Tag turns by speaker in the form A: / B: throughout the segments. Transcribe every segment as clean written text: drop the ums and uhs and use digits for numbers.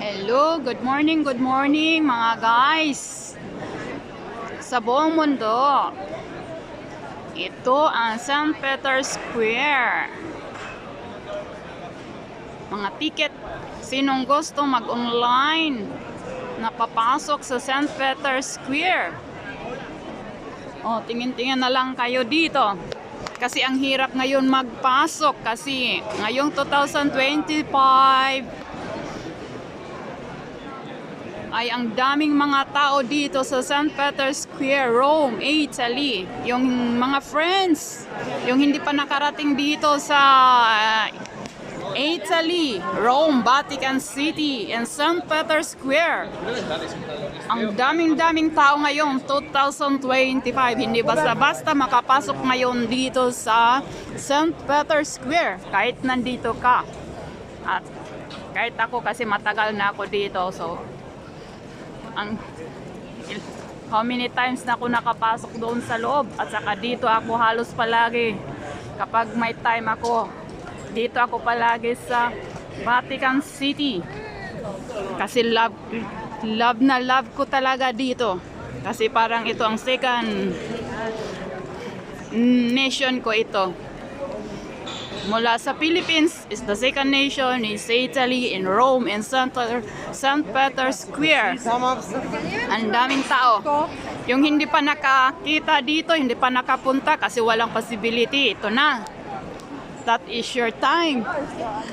A: Hello, good morning mga guys sa buong mundo. Ito ang St. Peter's Square. Mga ticket, sinong gusto mag-online na papasok sa St. Peter's Square? O, tingin-tingin na lang kayo dito. Kasi ang hirap ngayon magpasok kasi ngayong 2025 ay ang daming mga tao dito sa St. Peter's Square, Rome, Italy. Yung mga friends, yung hindi pa nakarating dito sa Italy, Rome, Vatican City, and St. Peter's Square. Ang daming tao ngayon, 2025. Hindi basta-basta makapasok ngayon dito sa St. Peter's Square, kahit nandito ka. At kahit ako kasi matagal na ako dito, so how many times na ako nakapasok doon sa loob, at saka dito ako halos palagi kapag may time ako. Dito ako palagi sa Vatican City kasi love ko talaga dito, kasi parang ito ang second nation ko ito. Mula sa Philippines is the second nation is Italy, in Rome, and St. Peter's Square. Ang daming tao. Yung hindi pa nakakita dito, hindi pa nakapunta kasi walang possibility. Ito na. That is your time.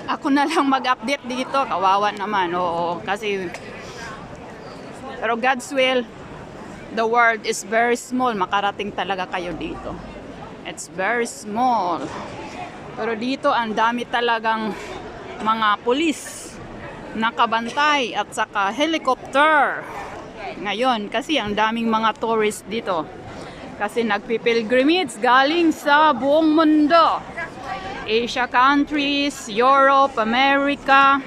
A: Ako na lang mag-update dito. Kawawa naman. Oo, kasi pero God's will, the world is very small. Makarating talaga kayo dito. It's very small. Pero dito ang dami talagang mga pulis nakabantay at saka helicopter. Ngayon kasi ang daming mga tourists dito. Kasi nagpipilgrimage galing sa buong mundo. Asia countries, Europe, America.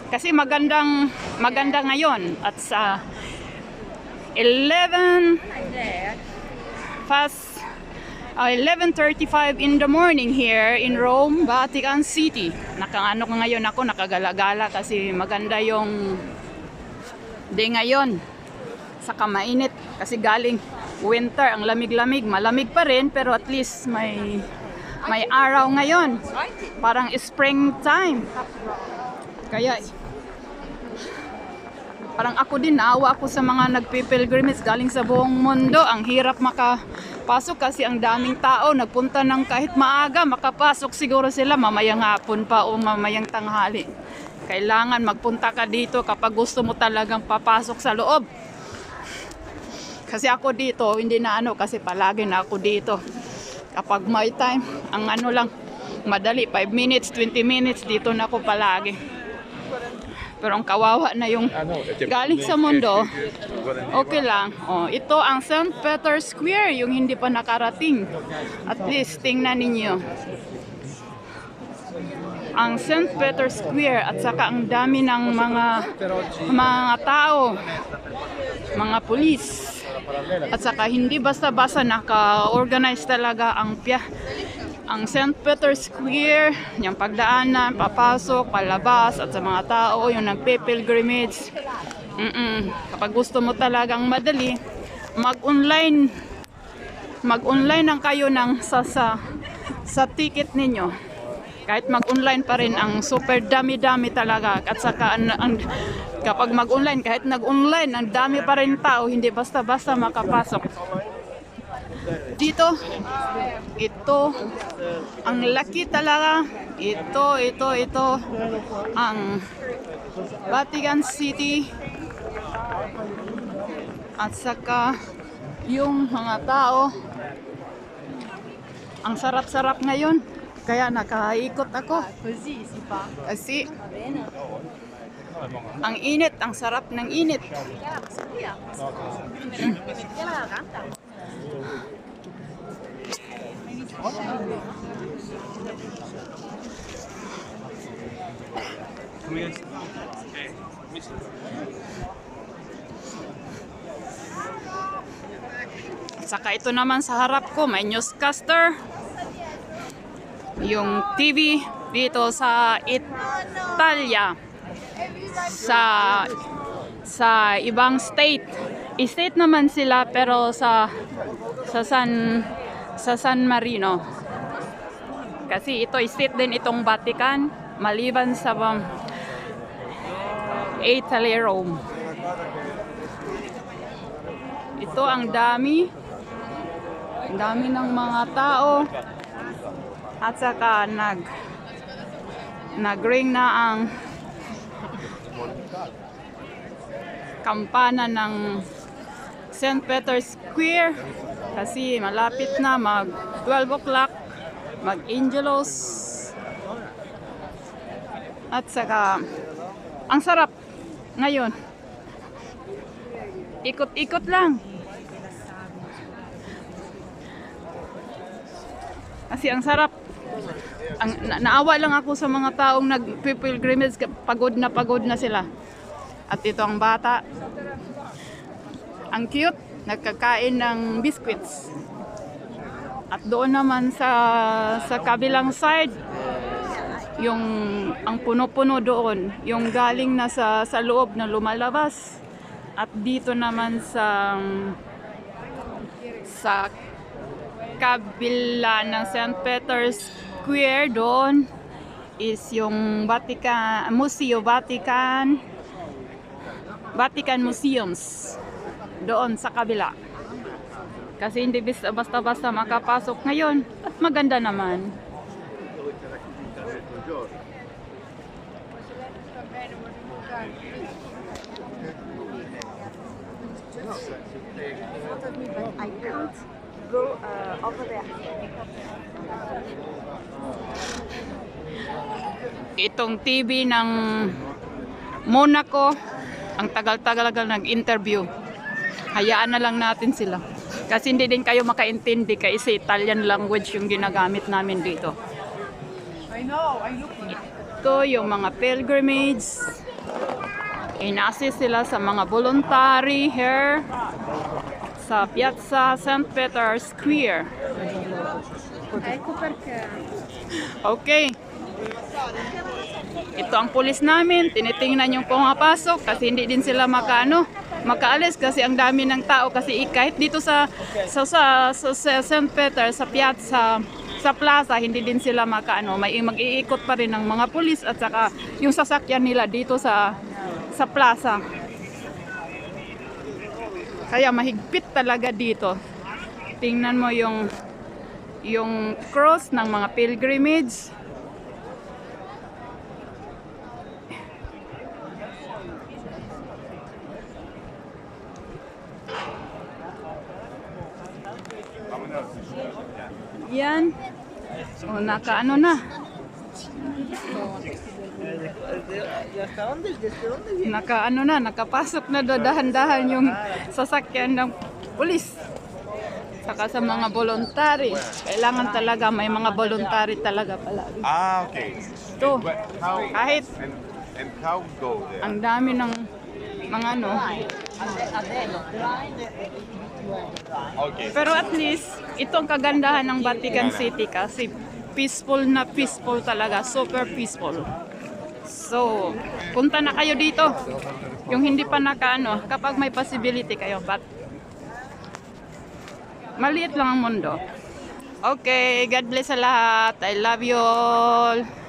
A: Kasi maganda ngayon at sa 11:35 in the morning here in Rome, Vatican City. Ngayon ako, nakagala-gala kasi maganda yung day ngayon. Saka mainit kasi galing winter, ang lamig-lamig. Malamig pa rin pero at least may araw ngayon. Parang springtime. Kaya parang ako din, naawa ako sa mga nagpipilgrimage galing sa buong mundo. Ang hirap makapasok kasi ang daming tao. Nagpunta ng kahit maaga, makapasok siguro sila mamayang hapon pa o mamayang tanghali. Kailangan magpunta ka dito kapag gusto mo talagang papasok sa loob. Kasi ako dito, hindi na kasi palagi na ako dito. Kapag may time, ang lang, madali, 5 minutes, 20 minutes, dito na ako palagi. Pero ang kawawa na yung galing sa mundo, okay lang. Oh, ito ang St. Peter's Square, yung hindi pa nakarating. At least, tingnan ninyo. Ang St. Peter's Square at saka ang dami ng mga tao, mga pulis. At saka hindi basta-basta naka-organize talaga ang St. Peter's Square, yung pagdaanan, papasok, palabas, at sa mga tao, yung nagpe-pilgrimage. Kapag gusto mo talagang madali, mag-online lang kayo sa ticket ninyo. Kahit mag-online pa rin, ang super dami-dami talaga. At saka kapag mag-online, kahit nag-online, ang dami pa rin tao, hindi basta-basta makapasok. Dito, ito, ang laki talaga. Ito, ang Vatican City. At saka, yung mga tao, ang sarap-sarap ngayon. Kaya nakaikot ako. Kasi, ang init, ang sarap ng init. At saka ito naman sa harap ko, may newscaster. Yung TV, dito sa Italia, sa ibang state. State naman sila pero sa San Marino. Kasi ito state din itong Vatican, maliban sa Italy, Rome. Ito ang dami ng mga tao, at saka nagring na ang kampana ng St. Peter's Square kasi malapit na mag 12 o'clock, mag Angelos. At saka ang sarap ngayon, ikot-ikot lang kasi ang sarap. Naawa lang ako sa mga taong nag-pilgrimage, pagod na sila. At ito ang bata, ang cute, nagkakain ng biscuits. At doon naman sa kabilang side, ang puno-puno doon, yung galing na sa loob na lumalabas. At dito naman sa kabila ng St. Peter's Square, doon is yung Vatican Museums doon sa kabila. Kasi hindi basta-basta makapasok ngayon at maganda naman.
B: I can't go over there.
A: Itong TV ng Monaco, ang tagal-tagal nag-interview. Hayaan na lang natin sila. Kasi hindi din kayo makaintindi kasi Italian language yung ginagamit namin dito. Ito yung mga pilgrimage. In-assist sila sa mga voluntary here sa Piazza St. Peter's Square. Okay. Ito ang pulis namin, tinitingnan yung pumapasok kasi hindi din sila makaalis kasi ang dami ng tao kasi kahit dito sa St. Peter, sa piazza, sa plaza, hindi din sila may mag-iikot pa rin ng mga pulis at saka yung sasakyan nila dito sa plaza. Kaya mahigpit talaga dito. Tingnan mo yung cross ng mga pilgrimage. Yan. O, nakaano na. Nakapasok na dahan-dahan yung sasakyan ng pulis. Saka sa mga voluntary. Kailangan talaga, may mga voluntary talaga palagi.
C: Ah, okay.
A: Ito, kahit
C: And how go there?
A: ang dami ng mga
C: Okay.
A: Pero at least, ito ang kagandahan ng Vatican City kasi peaceful talaga. Super peaceful. So, punta na kayo dito. Yung hindi pa kapag may possibility kayo. But, maliit lang ang mundo. Okay, God bless sa lahat. I love you all.